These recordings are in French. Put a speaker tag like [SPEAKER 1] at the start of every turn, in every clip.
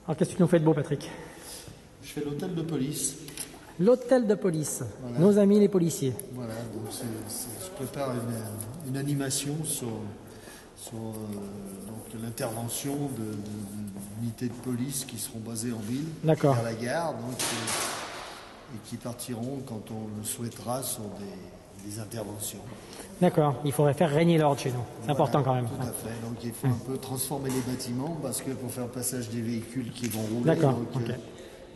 [SPEAKER 1] Alors qu'est-ce que tu nous fais de beau, Patrick?
[SPEAKER 2] Je fais l'hôtel de police.
[SPEAKER 1] L'hôtel de police,
[SPEAKER 2] Voilà.
[SPEAKER 1] nos amis les policiers.
[SPEAKER 2] Voilà, donc je prépare une animation sur donc l'intervention d'unités de police qui seront basées en ville,
[SPEAKER 1] D'accord.
[SPEAKER 2] vers la gare, donc, et qui partiront quand on le souhaitera sur des interventions.
[SPEAKER 1] D'accord, il faudrait faire régner l'ordre chez nous. C'est
[SPEAKER 2] Voilà,
[SPEAKER 1] important quand même.
[SPEAKER 2] Tout à fait, donc il faut un peu transformer les bâtiments parce que pour faire le passage des véhicules qui vont rouler,
[SPEAKER 1] D'accord,
[SPEAKER 2] donc,
[SPEAKER 1] ok.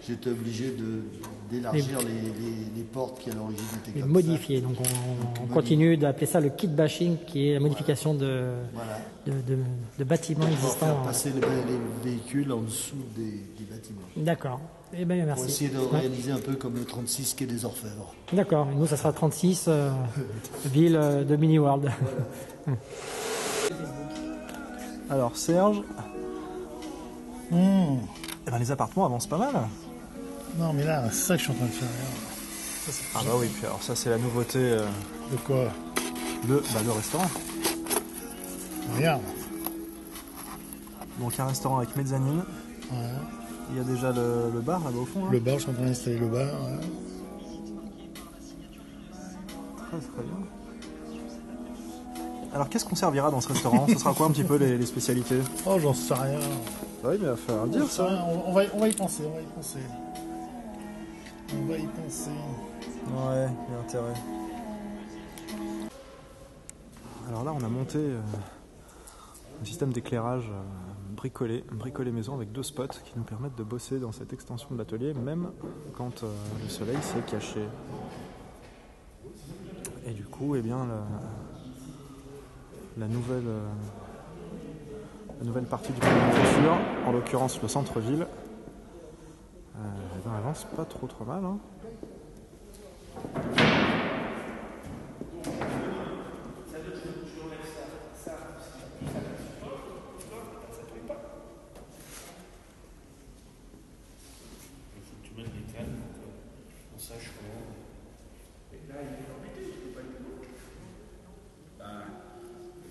[SPEAKER 2] j'étais obligé d'élargir les portes qui à l'origine étaient
[SPEAKER 1] Et
[SPEAKER 2] comme
[SPEAKER 1] modifier. Donc on continue d'appeler ça le kit bashing, qui est la modification
[SPEAKER 2] Voilà.
[SPEAKER 1] de bâtiments
[SPEAKER 2] Pour
[SPEAKER 1] existants.
[SPEAKER 2] faire passer les véhicules en dessous des bâtiments.
[SPEAKER 1] D'accord. Eh bien,
[SPEAKER 2] Pour
[SPEAKER 1] merci.
[SPEAKER 2] essayer de réaliser un peu comme le 36 quai des Orfèvres.
[SPEAKER 1] D'accord. Nous, ça sera 36 ville de Mini World.
[SPEAKER 3] Alors Serge, eh ben, les appartements avancent pas mal.
[SPEAKER 4] Non, mais là, c'est ça que je suis en train de faire.
[SPEAKER 3] Ah bah oui, puis alors ça c'est la nouveauté,
[SPEAKER 4] De quoi?
[SPEAKER 3] le restaurant.
[SPEAKER 4] Regarde.
[SPEAKER 3] Donc un restaurant avec mezzanine,
[SPEAKER 4] Ouais.
[SPEAKER 3] il y a déjà le bar là-bas au fond. Là.
[SPEAKER 4] Le bar, je suis en train d'installer le bar. Ouais.
[SPEAKER 3] Très bien. Alors qu'est-ce qu'on servira dans ce restaurant? Ce sera quoi un petit peu les spécialités?
[SPEAKER 4] Oh, j'en sais rien.
[SPEAKER 3] Ah oui, mais il va falloir le dire
[SPEAKER 4] J'en sais
[SPEAKER 3] ça.
[SPEAKER 4] rien. On va y penser, on va y penser. On va y penser.
[SPEAKER 3] Ouais, il y a intérêt. Alors là, on a monté un système d'éclairage bricolé maison avec 2 spots qui nous permettent de bosser dans cette extension de l'atelier, même quand le soleil s'est caché. Et du coup, eh bien, la nouvelle partie du plan d'ouverture, en l'occurrence le centre-ville, eh ben, avance pas trop mal. Hein.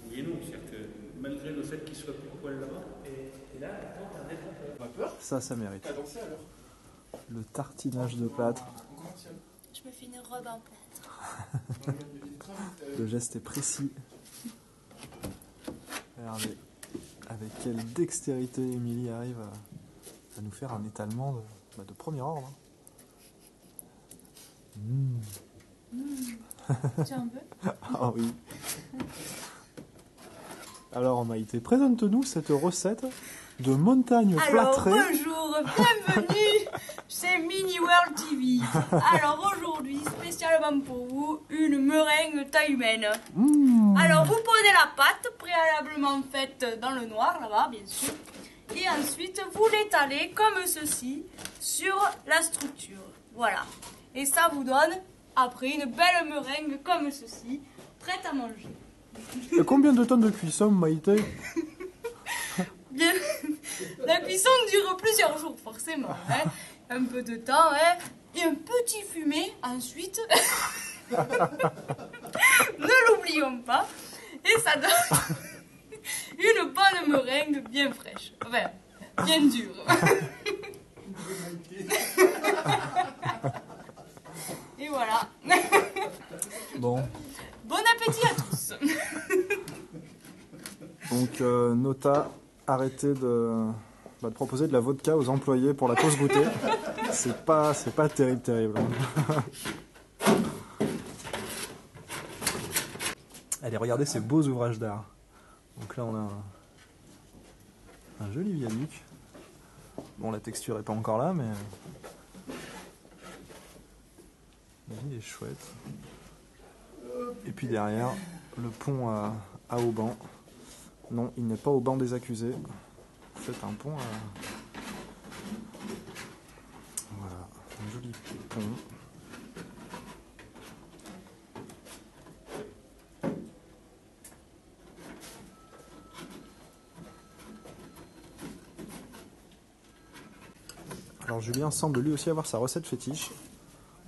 [SPEAKER 5] Oui et non, c'est-à-dire que malgré le fait qu'il soit plus de poil là-bas, et là, attends, t'as un détrempeur. Pas peur?
[SPEAKER 3] Ça mérite.
[SPEAKER 5] T'as dansé alors?
[SPEAKER 3] Le tartinage de plâtre.
[SPEAKER 6] Je me fais une robe en plâtre.
[SPEAKER 3] Le geste est précis. Regardez, avec quelle dextérité Émilie arrive à nous faire un étalement de premier ordre.
[SPEAKER 6] Tu en veux?
[SPEAKER 3] Ah oui. Alors Maïté, présente-nous cette recette de montagne plâtrée.
[SPEAKER 6] Alors bonjour, bienvenue chez Mini World TV. Alors aujourd'hui, spécialement pour vous, une meringue taille humaine. Alors vous prenez la pâte, préalablement faite dans le noir, là-bas bien sûr. Et ensuite vous l'étalez comme ceci sur la structure. Voilà. Et ça vous donne après une belle meringue comme ceci, prête à manger.
[SPEAKER 3] Et combien de temps de cuisson, Maïté?
[SPEAKER 6] Bien. La cuisson dure plusieurs jours forcément. Hein. Un peu de temps hein. Et un petit fumet ensuite. Ne l'oublions pas. Et ça donne une bonne meringue bien fraîche. Enfin, bien dure. Et voilà.
[SPEAKER 3] Bon.
[SPEAKER 6] Bon appétit à tous.
[SPEAKER 3] Donc Nota, arrêtez de proposer de la vodka aux employés pour la pause goûter. C'est pas terrible. Allez, regardez ces beaux ouvrages d'art. Donc là, on a un joli viaduc. Bon, la texture est pas encore là, mais il est chouette. Et puis derrière, le pont à Auban. Non, il n'est pas au banc des accusés. C'est un pont à... Voilà, un joli pont. Alors Julien semble lui aussi avoir sa recette fétiche.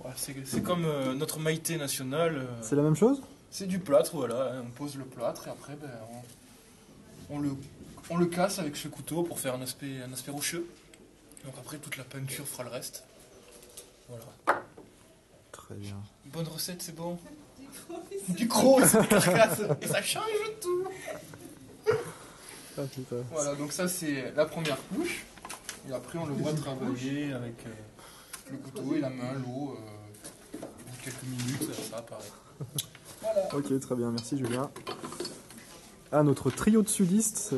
[SPEAKER 5] Ouais, c'est comme notre Maïté nationale.
[SPEAKER 3] C'est la même chose?
[SPEAKER 5] C'est du plâtre, voilà. On pose le plâtre et après, on le casse avec ce couteau pour faire un aspect rocheux. Donc après, toute la peinture fera le reste. Voilà.
[SPEAKER 3] Très bien.
[SPEAKER 5] Bonne recette, c'est bon. Du gros, c'est carcasse. Et ça change tout.
[SPEAKER 3] Ah putain.
[SPEAKER 5] Voilà, donc ça c'est la première couche. Et après on le voit travailler avec le couteau et la main, l'eau. Au bout de quelques minutes, ça apparaît. Voilà.
[SPEAKER 3] Ok, très bien, merci Julien. Ah, notre trio de sudistes,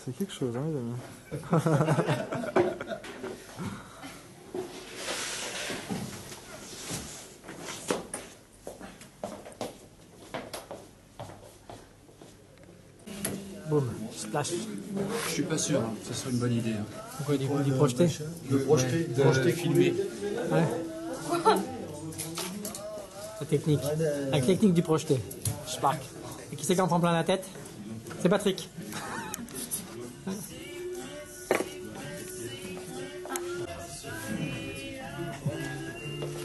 [SPEAKER 3] c'est quelque chose, hein, les amis.
[SPEAKER 1] Boum, splash.
[SPEAKER 7] Je suis pas sûr que ce soit une bonne idée.
[SPEAKER 1] Pourquoi du projeté?
[SPEAKER 2] De projeter,
[SPEAKER 7] filmer.
[SPEAKER 1] Ouais. La technique. La technique du projeté. Spark. Et qui c'est qui en prend plein la tête? C'est Patrick.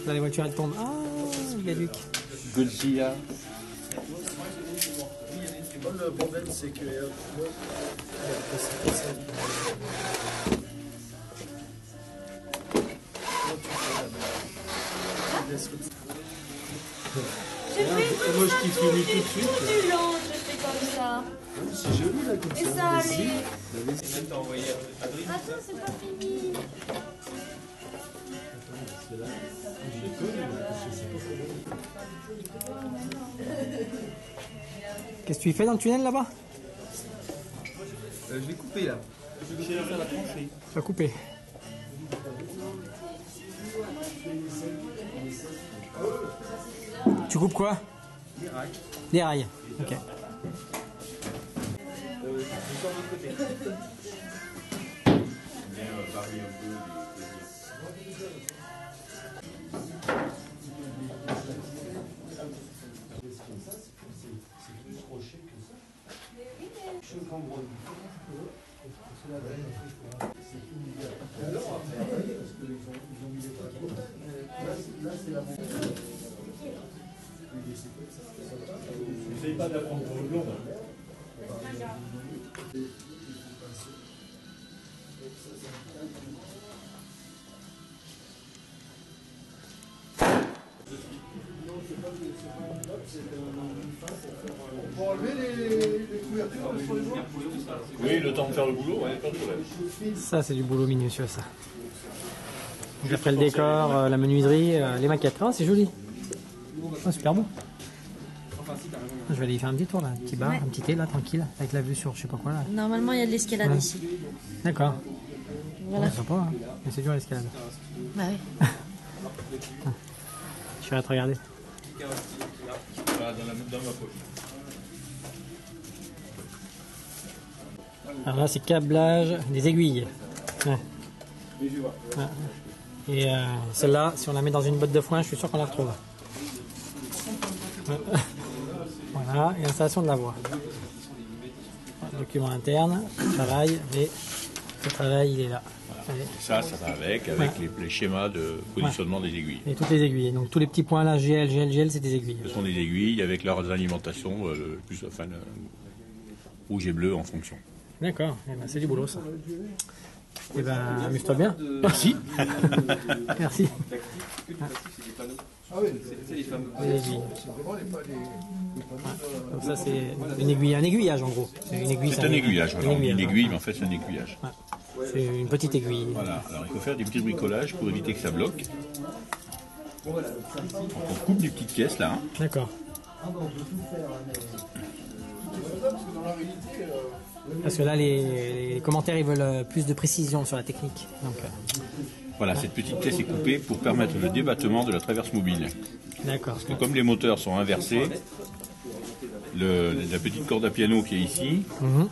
[SPEAKER 1] Là, les voitures elles tombent. Ah, il y a Luc.
[SPEAKER 7] Godzilla.
[SPEAKER 2] Le problème, c'est que
[SPEAKER 6] J'ai fait tout
[SPEAKER 2] moi,
[SPEAKER 6] ça,
[SPEAKER 2] je t'ai
[SPEAKER 6] tout,
[SPEAKER 2] filmé
[SPEAKER 6] j'ai
[SPEAKER 2] tout de suite.
[SPEAKER 6] tout du long, j'ai fait comme ça.
[SPEAKER 2] c'est joli là comme
[SPEAKER 6] Et
[SPEAKER 2] ça.
[SPEAKER 6] ça allait.
[SPEAKER 5] envoyé
[SPEAKER 6] Attends, c'est pas fini.
[SPEAKER 1] Qu'est-ce que tu y fais dans le tunnel là-bas?
[SPEAKER 7] Je vais couper là.
[SPEAKER 1] Tu vas couper. Tu coupes quoi?
[SPEAKER 7] Des rails.
[SPEAKER 1] Des rails. Ok.
[SPEAKER 2] N'essaye pas d'apprendre le long.
[SPEAKER 4] Pour enlever les couvertures sur les bois.
[SPEAKER 8] Oui, le temps de faire le boulot, ouais, pas de problème.
[SPEAKER 1] Ça, c'est du boulot minutieux, ça. Donc après le décor, la menuiserie, les maquettes. Oh, c'est joli. Oh, super beau. Je vais aller y faire un petit tour, là. Un petit bar,
[SPEAKER 9] Ouais.
[SPEAKER 1] un petit thé, là, tranquille. Avec la vue sur je sais pas quoi, là.
[SPEAKER 9] Normalement, il y a de l'escalade
[SPEAKER 1] Ouais.
[SPEAKER 9] ici.
[SPEAKER 1] D'accord.
[SPEAKER 9] Voilà.
[SPEAKER 1] Ouais, sympa, hein. Mais c'est dur l'escalade.
[SPEAKER 9] Bah oui.
[SPEAKER 1] Je vais te regarder.
[SPEAKER 8] Voilà, dans ma poche.
[SPEAKER 1] Alors là, c'est câblage des aiguilles. Ouais. Ouais. Et celle-là, si on la met dans une botte de foin, je suis sûr qu'on la retrouve. Ouais. Voilà, et installation de la voie. Document interne, travail, et le travail, il est là. Allez.
[SPEAKER 8] Ça va avec les schémas de positionnement des aiguilles.
[SPEAKER 1] Et toutes les aiguilles. Donc tous les petits points là, GL, c'est des aiguilles.
[SPEAKER 8] Ce sont des aiguilles avec leurs alimentations, rouge et bleu en fonction.
[SPEAKER 1] D'accord, eh ben, c'est du boulot ça. Eh ben, amuse-toi bien.
[SPEAKER 8] Merci.
[SPEAKER 1] Merci.
[SPEAKER 4] Ah oui,
[SPEAKER 7] C'est les fameux.
[SPEAKER 1] Les aiguilles.
[SPEAKER 4] c'est vraiment
[SPEAKER 1] Donc ça c'est une aiguille, un aiguillage en gros. C'est une aiguille.
[SPEAKER 8] C'est un aiguillage.
[SPEAKER 1] Une
[SPEAKER 8] Voilà, on dit une
[SPEAKER 1] aiguille,
[SPEAKER 8] aiguille, mais en fait c'est un aiguillage.
[SPEAKER 1] ouais. C'est une petite aiguille.
[SPEAKER 8] Voilà. Alors il faut faire des petits bricolages pour éviter que ça bloque. Donc on coupe des petites pièces là. Hein.
[SPEAKER 1] D'accord. Parce que là les commentaires ils veulent plus de précision sur la technique. Donc,
[SPEAKER 8] Voilà, cette petite pièce est coupée pour permettre le débattement de la traverse mobile.
[SPEAKER 1] d'accord.
[SPEAKER 8] Parce que comme les moteurs sont inversés, la petite corde à piano qui est ici
[SPEAKER 1] Mhm.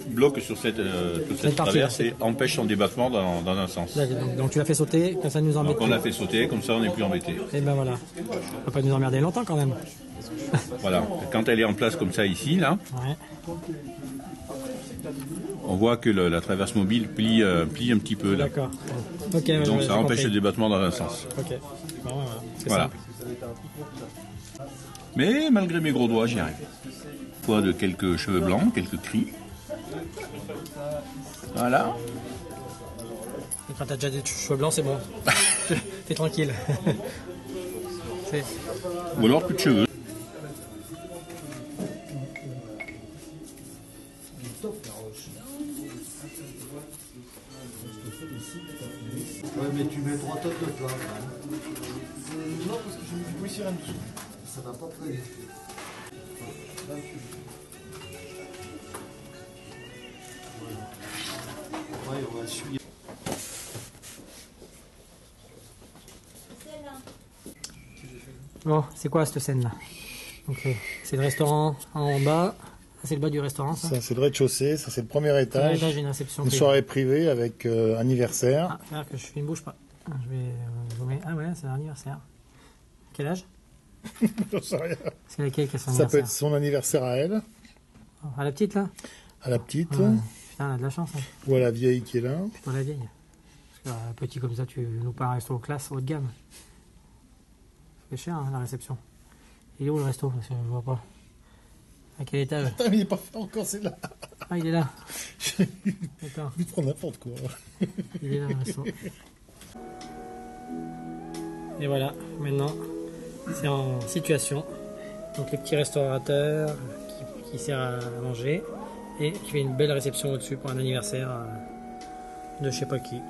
[SPEAKER 8] bloque sur cette
[SPEAKER 1] Cette partie-là,
[SPEAKER 8] traverse et empêche son débattement dans un sens.
[SPEAKER 1] Donc tu l'as fait sauter, comme ça nous embête.
[SPEAKER 8] Donc on l'a fait sauter, comme ça on n'est plus embêté.
[SPEAKER 1] Et ben voilà. On va pas nous emmerder longtemps quand même.
[SPEAKER 8] Voilà, quand elle est en place comme ça ici, là,
[SPEAKER 1] Ouais.
[SPEAKER 8] on voit que la traverse mobile plie un petit peu là.
[SPEAKER 1] D'accord. Ok. ouais,
[SPEAKER 8] Donc
[SPEAKER 1] ouais,
[SPEAKER 8] ça
[SPEAKER 1] j'ai
[SPEAKER 8] empêche
[SPEAKER 1] compris.
[SPEAKER 8] le débattement dans un sens.
[SPEAKER 1] Ok. Bon, voilà. C'est
[SPEAKER 8] Voilà.
[SPEAKER 1] simple.
[SPEAKER 8] Mais malgré mes gros doigts, j'y arrive. Poids de quelques cheveux blancs, quelques cris. Voilà.
[SPEAKER 1] Et quand t'as déjà des cheveux blancs, c'est bon. T'es tranquille.
[SPEAKER 8] Ou alors plus de cheveux.
[SPEAKER 2] Ouais, mais tu mets 3 tonnes de plat.
[SPEAKER 4] Non, parce que j'ai mis du polystyrène dessous.
[SPEAKER 2] Ça va pas très vite. Ouais, on va suivre.
[SPEAKER 1] Bon, c'est quoi cette scène là? Donc c'est le restaurant en bas. Ça, c'est le bas du restaurant, ça.
[SPEAKER 4] Ça, c'est le rez-de-chaussée. Ça, c'est le premier étage.
[SPEAKER 1] Là, j'ai une réception.
[SPEAKER 4] Une soirée privée avec anniversaire.
[SPEAKER 1] Ah, c'est-à-dire que je fais une bouge pas. Je vais zoomer. Ah ouais, c'est l'anniversaire. Quel âge?
[SPEAKER 4] J'en sais rien.
[SPEAKER 1] C'est laquelle qui a son
[SPEAKER 4] Ça peut être
[SPEAKER 1] anniversaire?
[SPEAKER 4] son anniversaire à elle,
[SPEAKER 1] À la petite là?
[SPEAKER 4] à la petite,
[SPEAKER 1] Ouais. Putain, elle a de la chance. Hein.
[SPEAKER 4] ou à la vieille qui est là.
[SPEAKER 1] Plutôt la vieille. Parce que petit comme ça, tu nous pas un resto classe haut de gamme. Ça fait cher hein, la réception. Il est où le resto? Parce que je vois pas. À quel étage?
[SPEAKER 4] Attends, mais il n'est pas fait encore, c'est là.
[SPEAKER 1] Ah, il est là. D'accord.
[SPEAKER 4] Il prend n'importe quoi.
[SPEAKER 1] Il est là le resto. Et voilà, maintenant, c'est en situation. Donc le petit restaurateur qui sert à manger et qui fait une belle réception au-dessus pour un anniversaire de je sais pas qui.